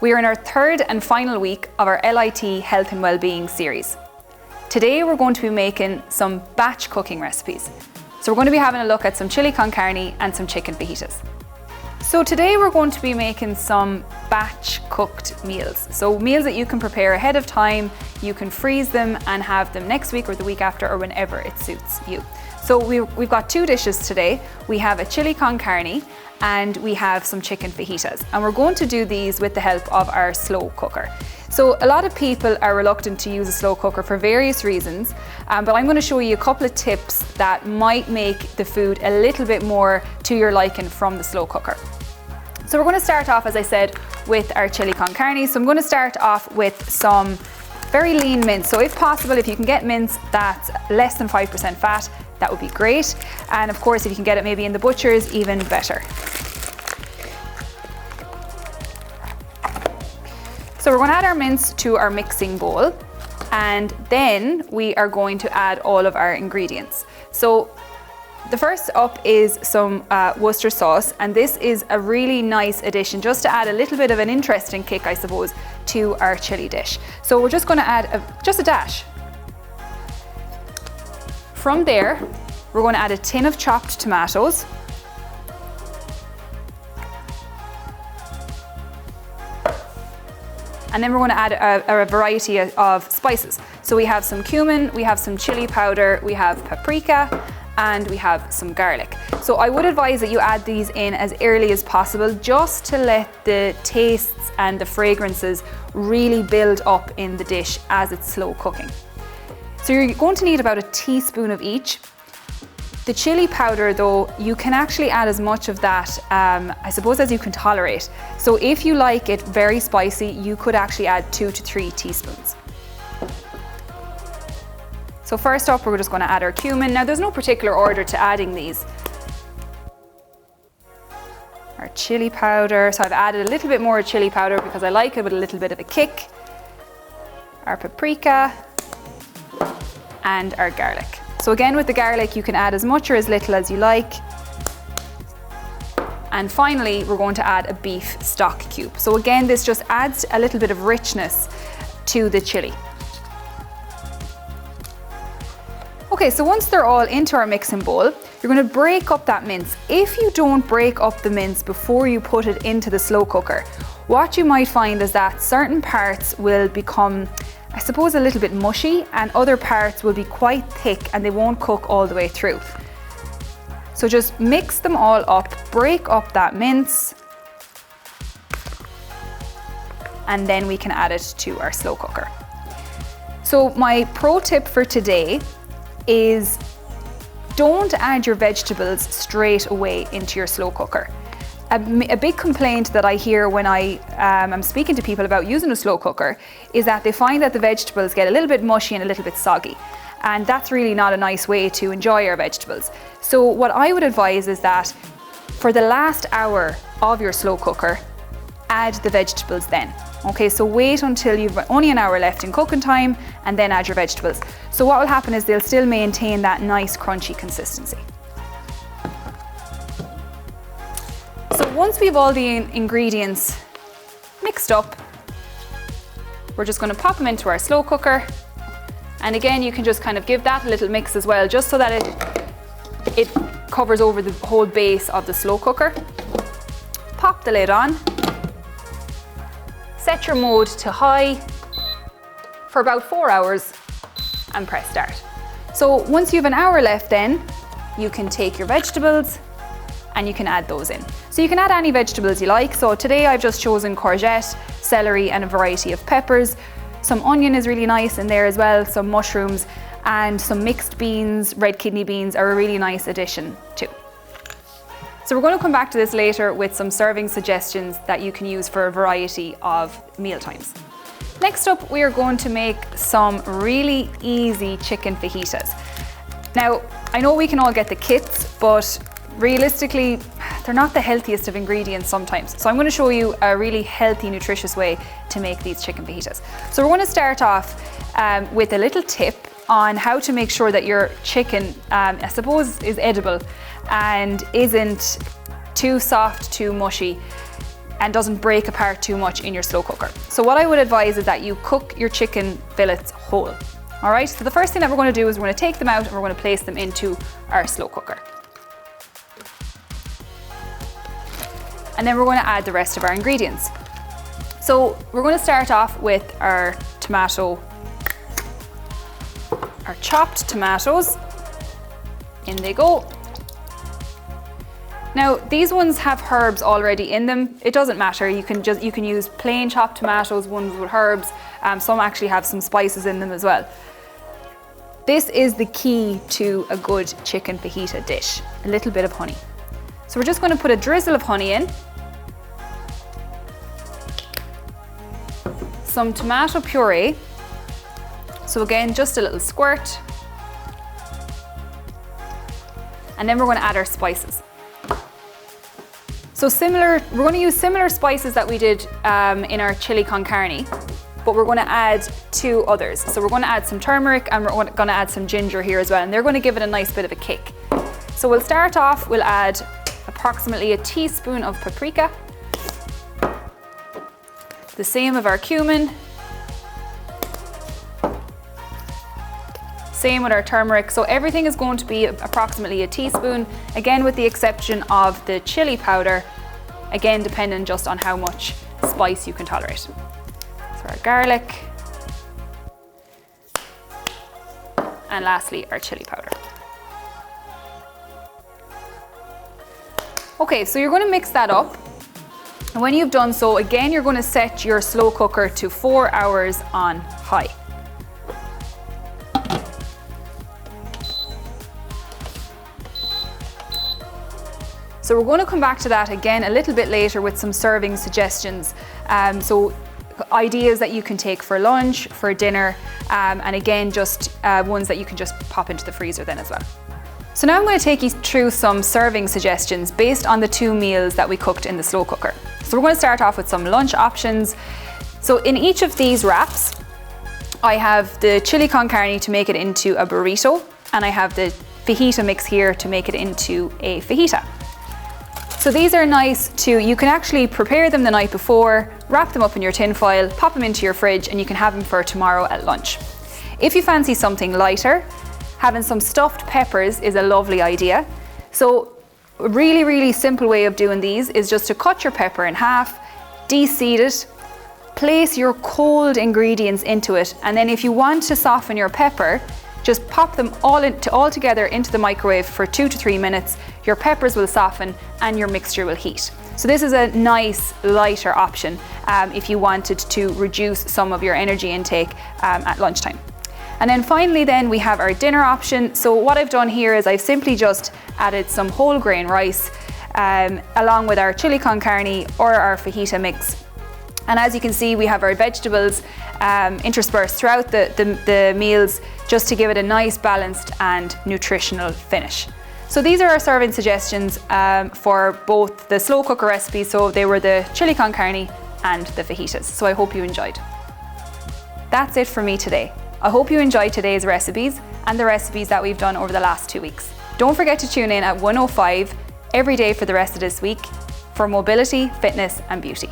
We are in our third and final week of our LIT Health and Wellbeing series. Today we're going to be making some batch cooking recipes. So we're going to be having a look at some chili con carne and some chicken fajitas. So today we're going to be making some batch cooked meals. So meals that you can prepare ahead of time, you can freeze them and have them next week or the week after or whenever it suits you. So we've got two dishes today. We have a chili con carne and we have some chicken fajitas. And we're going to do these with the help of our slow cooker. So a lot of people are reluctant to use a slow cooker for various reasons, but I'm going to show you a couple of tips that might make the food a little bit more to your liking from the slow cooker. So we're going to start off, as I said, with our chili con carne. So I'm going to start off with some very lean mince. So if possible, if you can get mince that's less than 5% fat, that would be great. And of course, if you can get it maybe in the butcher's, even better. So we're going to add our mince to our mixing bowl, and then we are going to add all of our ingredients. So the first up is some Worcester sauce, and this is a really nice addition just to add a little bit of an interesting kick, I suppose, to our chili dish. So we're just going to add just a dash. From there, we're going to add a tin of chopped tomatoes. And then we're going to add a variety of spices. So we have some cumin, we have some chili powder, we have paprika, and we have some garlic. So I would advise that you add these in as early as possible, just to let the tastes and the fragrances really build up in the dish as it's slow cooking. So you're going to need about a teaspoon of each. The chili powder though, you can actually add as much of that, I suppose, as you can tolerate. So if you like it very spicy, you could actually add 2 to 3 teaspoons. So first up, we're just going to add our cumin. Now there's no particular order to adding these. Our chili powder, so I've added a little bit more chili powder because I like it with a little bit of a kick. Our paprika and our garlic. So again, with the garlic, you can add as much or as little as you like. And finally, we're going to add a beef stock cube. So again, this just adds a little bit of richness to the chili. Okay, so once they're all into our mixing bowl, you're going to break up that mince. If you don't break up the mince before you put it into the slow cooker, what you might find is that certain parts will become, I suppose, a little bit mushy, and other parts will be quite thick and they won't cook all the way through. So just mix them all up, break up that mince, and then we can add it to our slow cooker. So my pro tip for today is don't add your vegetables straight away into your slow cooker. A big complaint that I hear when I'm speaking to people about using a slow cooker is that they find that the vegetables get a little bit mushy and a little bit soggy. And that's really not a nice way to enjoy your vegetables. So what I would advise is that for the last hour of your slow cooker, add the vegetables then. Okay, so wait until you've only an hour left in cooking time and then add your vegetables. So what will happen is they'll still maintain that nice crunchy consistency. So once we have all the ingredients mixed up, we're just going to pop them into our slow cooker. And again, you can just kind of give that a little mix as well, just so that it covers over the whole base of the slow cooker. Pop the lid on. Set your mode to high for about 4 hours and press start. So once you have an hour left, then you can take your vegetables and you can add those in. So you can add any vegetables you like. So today I've just chosen courgette, celery, and a variety of peppers. Some onion is really nice in there as well, some mushrooms, and some mixed beans, red kidney beans are a really nice addition too. So we're going to come back to this later with some serving suggestions that you can use for a variety of meal times. Next up, we are going to make some really easy chicken fajitas. Now, I know we can all get the kits, but realistically, they're not the healthiest of ingredients sometimes. So I'm going to show you a really healthy, nutritious way to make these chicken fajitas. So we're going to start off with a little tip on how to make sure that your chicken, I suppose, is edible and isn't too soft, too mushy. and doesn't break apart too much in your slow cooker. So what I would advise is that you cook your chicken fillets whole. All right, so the first thing that we're going to do is we're going to take them out and we're going to place them into our slow cooker. And then we're going to add the rest of our ingredients. So we're going to start off with our chopped tomatoes. In they go. Now these ones have herbs already in them. It doesn't matter. You can use plain chopped tomatoes, ones with herbs. Some actually have some spices in them as well. This is the key to a good chicken fajita dish. A little bit of honey. So we're just going to put a drizzle of honey in. Some tomato puree. So again, just a little squirt. And then we're going to add our spices. So we're going to use similar spices that we did in our chili con carne, but we're going to add 2 others. So we're going to add some turmeric and we're going to add some ginger here as well, and they're going to give it a nice bit of a kick. So we'll start off, we'll add approximately a teaspoon of paprika, the same of our cumin, same with our turmeric. So everything is going to be approximately a teaspoon, again with the exception of the chili powder, again depending just on how much spice you can tolerate. So our garlic, and lastly our chili powder. Okay, so you're going to mix that up, and when you've done so, again you're going to set your slow cooker to 4 hours on high. So we're going to come back to that again a little bit later with some serving suggestions. So ideas that you can take for lunch, for dinner, and again just ones that you can just pop into the freezer then as well. So now I'm going to take you through some serving suggestions based on the 2 meals that we cooked in the slow cooker. So we're going to start off with some lunch options. So in each of these wraps, I have the chili con carne to make it into a burrito, and I have the fajita mix here to make it into a fajita. So these are nice you can actually prepare them the night before, wrap them up in your tin foil, pop them into your fridge, and you can have them for tomorrow at lunch. If you fancy something lighter, having some stuffed peppers is a lovely idea. So a really, really simple way of doing these is just to cut your pepper in half, de-seed it, place your cold ingredients into it, and then if you want to soften your pepper, just pop them all together into the microwave for 2 to 3 minutes. Your peppers will soften and your mixture will heat. So this is a nice lighter option if you wanted to reduce some of your energy intake at lunchtime. And then finally then we have our dinner option. So what I've done here is I've simply just added some whole grain rice along with our chili con carne or our fajita mix. And as you can see, we have our vegetables interspersed throughout the meals just to give it a nice balanced and nutritional finish. So these are our serving suggestions for both the slow cooker recipes. So they were the chili con carne and the fajitas. So I hope you enjoyed. That's it for me today. I hope you enjoyed today's recipes and the recipes that we've done over the last 2 weeks. Don't forget to tune in at 1:05 every day for the rest of this week for mobility, fitness and beauty.